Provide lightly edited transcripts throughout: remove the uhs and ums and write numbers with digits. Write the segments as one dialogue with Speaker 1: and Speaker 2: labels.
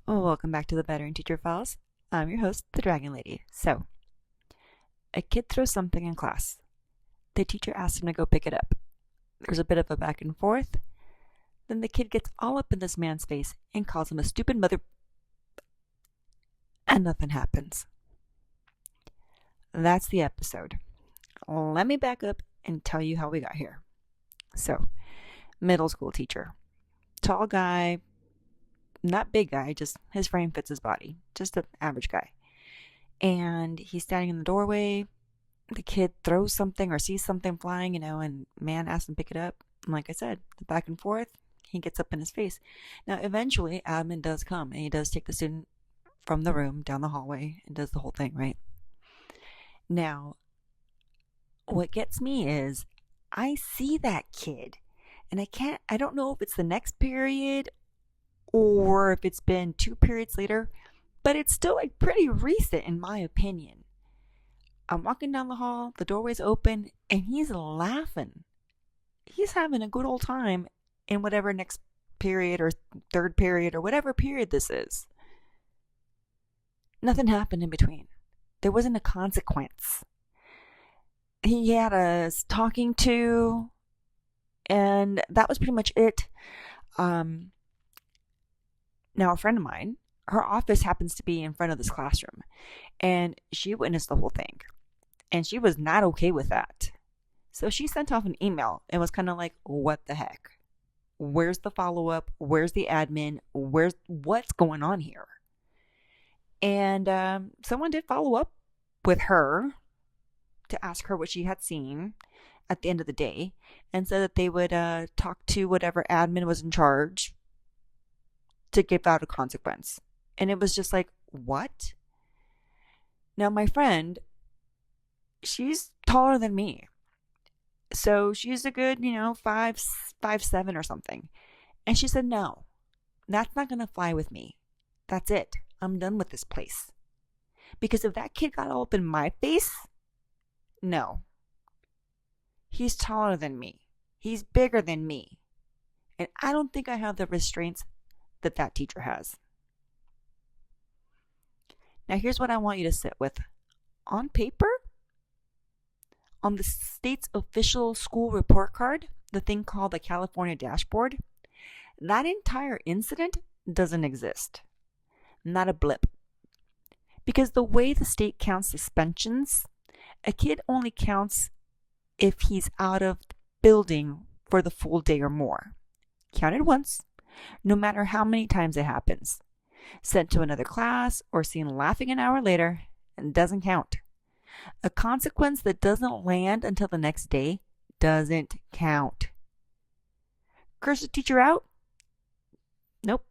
Speaker 1: Welcome back to the Veteran Teacher Files. I'm your host, the Dragon Lady. So, a kid throws something in class. The teacher asks him to go pick it up. There's a bit of a back and forth. Then the kid gets all up in this man's face and calls him a stupid mother. And nothing happens. That's the episode. Let me back up and tell you how we got here. So, middle school teacher. Tall guy, not big guy, just his frame fits his body. Just an average guy. And he's standing in the doorway. The kid throws something or sees something flying, and man asks him to pick it up. And like I said, the back and forth, he gets up in his face. Now, eventually, admin does come, and he does take the student from the room down the hallway and does the whole thing, right? Now, what gets me is I see that kid, and I don't know if it's the next period or if it's been 2 periods later, but it's still like pretty recent in my opinion. I'm walking down the hall, the doorway's open, and he's laughing. He's having a good old time in whatever next period or third period or whatever period this is. Nothing happened in between. There wasn't a consequence. He had us talking to, and that was pretty much it. Now, a friend of mine, her office happens to be in front of this classroom, and she witnessed the whole thing, and she was not okay with that. So she sent off an email and was kind of like, what the heck? Where's the follow-up? Where's the admin? What's going on here? And someone did follow up with her to ask her what she had seen at the end of the day, and said that they would talk to whatever admin was in charge to give out a consequence. And it was just like, what? Now, my friend, she's taller than me. So she's a good, 5'7" or something. And she said, no, that's not going to fly with me. That's it. I'm done with this place. Because if that kid got all up in my face, no. He's taller than me. He's bigger than me. And I don't think I have the restraints that teacher has. Now, here's what I want you to sit with. On paper, on the state's official school report card, the thing called the California dashboard, that entire incident doesn't exist. Not a blip. Because the way the state counts suspensions, a kid only counts if he's out of the building for the full day or more. Counted once, no matter how many times it happens. Sent to another class or seen laughing an hour later, and doesn't count. A consequence that doesn't land until the next day doesn't count. Curse the teacher out? Nope.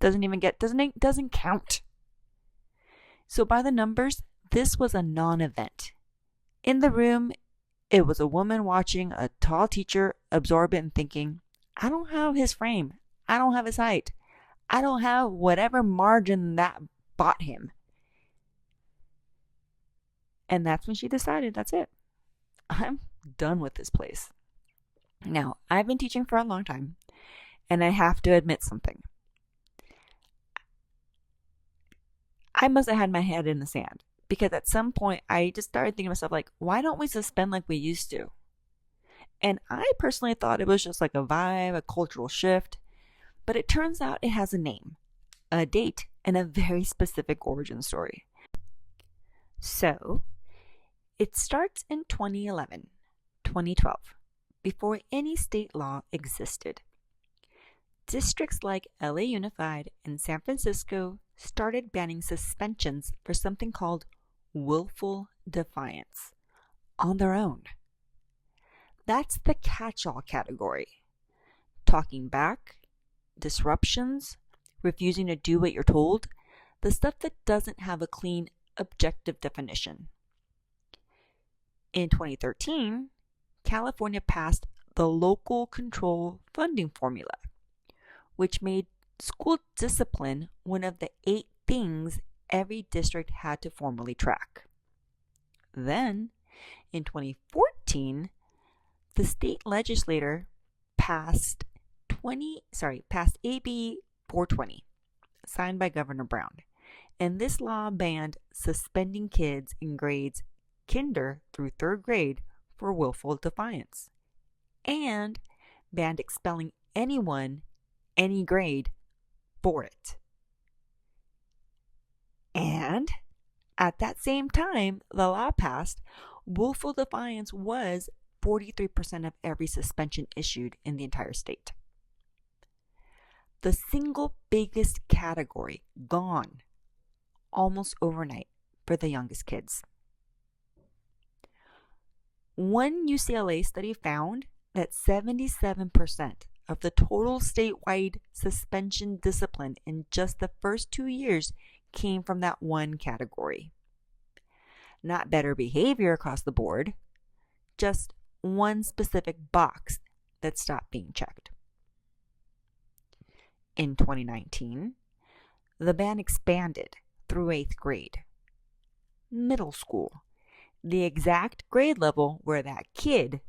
Speaker 1: Doesn't count. So by the numbers, this was a non-event. In the room, it was a woman watching a tall teacher absorb it and thinking, I don't have his frame. I don't have his height. I don't have whatever margin that bought him. And that's when she decided, that's it. I'm done with this place. Now, I've been teaching for a long time, and I have to admit something. I must have had my head in the sand, because at some point I just started thinking to myself, like, why don't we suspend like we used to? And I personally thought it was just like a vibe, a cultural shift. But it turns out it has a name, a date, and a very specific origin story. So, it starts in 2011, 2012, before any state law existed. Districts like LA Unified and San Francisco started banning suspensions for something called willful defiance on their own. That's the catch-all category. Talking back, disruptions, refusing to do what you're told, the stuff that doesn't have a clean, objective definition. In 2013, California passed the Local Control Funding Formula, which made school discipline one of the 8 things every district had to formally track. Then, in 2014, the state legislature passed AB 420, signed by Governor Brown. And this law banned suspending kids in grades kinder through third grade for willful defiance, and banned expelling anyone, any grade, for it. And at that same time the law passed, willful defiance was 43% of every suspension issued in the entire state. The single biggest category gone almost overnight for the youngest kids. One UCLA study found that 77% of the total statewide suspension discipline in just the first 2 years came from that one category. Not better behavior across the board, just one specific box that stopped being checked. In 2019, the ban expanded through 8th grade, middle school, the exact grade level where that kid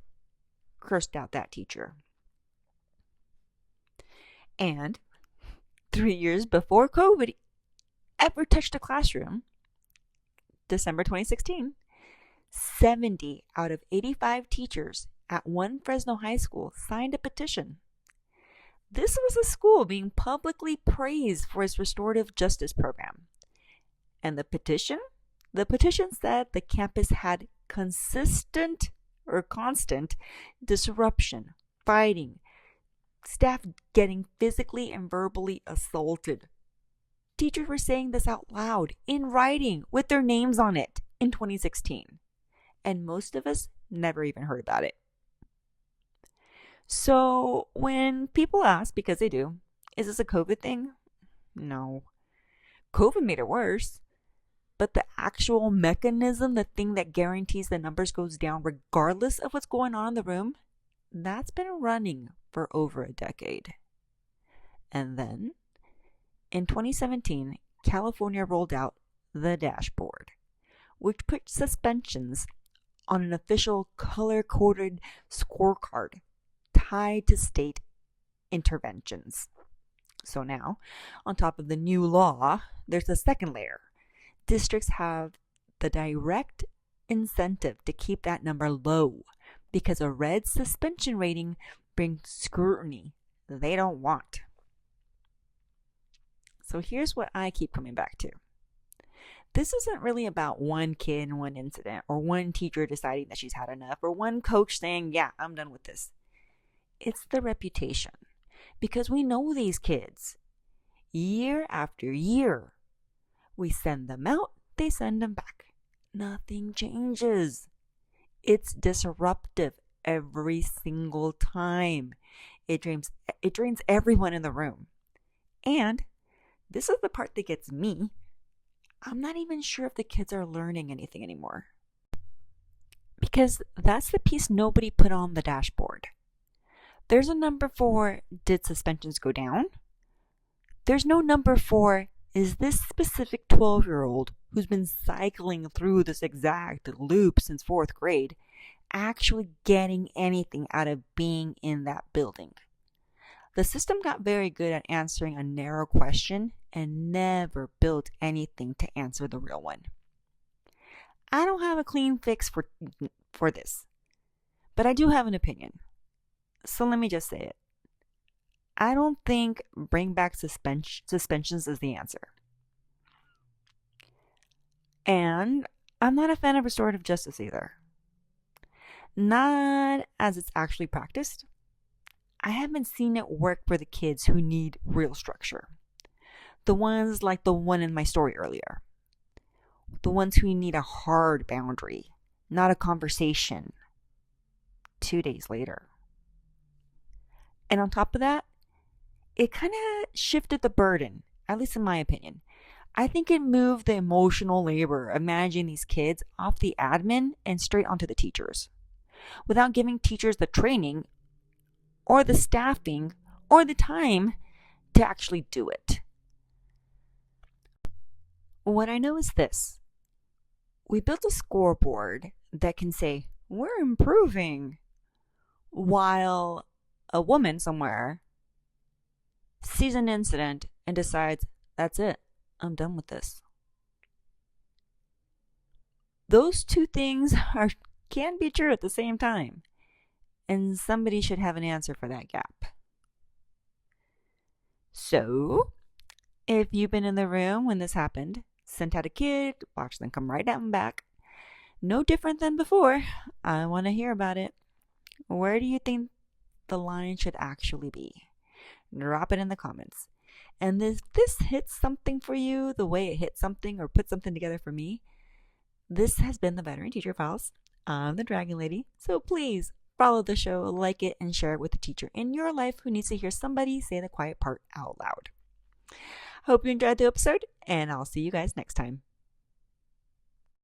Speaker 1: cursed out that teacher. And 3 years before COVID ever touched a classroom, December 2016, 70 out of 85 teachers at one Fresno high school signed a petition. This was a school being publicly praised for its restorative justice program. And the petition said the campus had constant disruption, fighting, staff getting physically and verbally assaulted. Teachers were saying this out loud, in writing, with their names on it in 2016. And most of us never even heard about it. So when people ask, because they do, is this a COVID thing? No. COVID made it worse. But the actual mechanism, the thing that guarantees the numbers goes down regardless of what's going on in the room, that's been running for over a decade. And then, in 2017, California rolled out the dashboard, which put suspensions on an official color-coded scorecard tied to state interventions. So now, on top of the new law, there's a second layer. Districts have the direct incentive to keep that number low because a red suspension rating brings scrutiny they don't want. So here's what I keep coming back to. This isn't really about one kid and one incident, or one teacher deciding that she's had enough, or one coach saying, yeah, I'm done with this. It's the reputation. Because we know these kids. Year after year, we send them out, they send them back. Nothing changes. It's disruptive every single time. It drains everyone in the room. And this is the part that gets me. I'm not even sure if the kids are learning anything anymore. Because that's the piece nobody put on the dashboard. There's a number for, did suspensions go down? There's no number for, is this specific 12-year-old who's been cycling through this exact loop since 4th grade actually getting anything out of being in that building? The system got very good at answering a narrow question and never built anything to answer the real one. I don't have a clean fix for this, but I do have an opinion. So let me just say it. I don't think bring back suspensions is the answer. And I'm not a fan of restorative justice either. Not as it's actually practiced. I haven't seen it work for the kids who need real structure. The ones like the one in my story earlier. The ones who need a hard boundary, not a conversation. 2 days later. And on top of that, it kind of shifted the burden, at least in my opinion. I think it moved the emotional labor of managing these kids off the admin and straight onto the teachers, without giving teachers the training or the staffing or the time to actually do it. What I know is this. We built a scoreboard that can say, we're improving, while a woman somewhere sees an incident and decides That's it. I'm done with this. Those two things can be true at the same time, and somebody should have an answer for that gap. So, if you've been in the room when this happened, sent out a kid, watched them come right out and back, no different than before, I want to hear about it. Where do you think the line should actually be? Drop it in the comments. And if this hits something for you the way it hit something or put something together for me, this has been the Veteran Teacher Files. I'm the Dragon Lady, so please follow the show, like it, and share it with a teacher in your life who needs to hear somebody say the quiet part out loud. Hope you enjoyed the episode, and I'll see you guys next time.